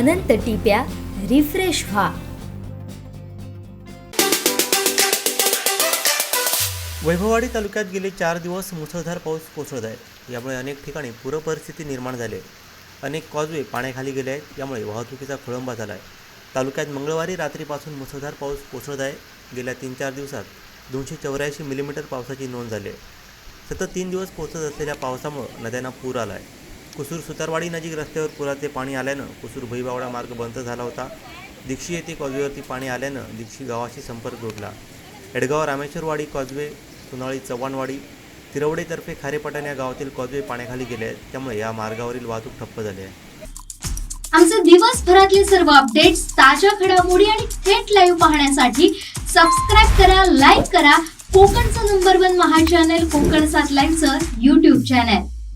अनंत टिप्या refresh व्हा। वैभववाडी तालुक्यात गेले 4 दिवस मुसळधार पाऊस कोसळत आहे। यामुळे अनेक ठिकाणी पूर परिस्थिती निर्माण झाली आहे। अनेक कॉजवे पाण्याखाली गेले आहेत। यामुळे वाहतुकीचा खोळंबा झाला आहे। तालुक्यात मंगळवारी रात्रीपासून मुसळधार पाऊस कोसळत आहे। गेल्या 3-4 दिवसात 284 मिलीमीटर पावसाची नोंद झाली आहे। सतत 3 दिवस कोसळत असलेल्या पावसामुळे नद्यांना पूर आला आहे। कुसूर सुतारवाडी नजीक रस्त्यावर पुराचे पाणी आल्यानं कुसूर भुईबावडा मार्ग बंद झाला होता। दिक्षी येथे कॉजवेवरती पाणी आल्यानं दिक्षी गावाशी संपर्क तुटला। एडगाव रामेश्वरवाडी कॉजवे, सुनाळी चव्हाणवाडी, तिरवडेतर्फे खारेपटण या गावातील कॉजवे पाण्याखाली गेले आहेत। त्यामुळे या मार्गावरील वाहतूक ठप्प झाली आहे। आमचे दिवसभरातले सर्व अपडेट्स, ताज्या घडामोडी आणि थेट लाईव्ह पाहण्यासाठी सबस्क्राईब करा, लाईक करा कोकणचं नंबर 1 महा चॅनल कोकणसाद लाईव्हचं YouTube चॅनल।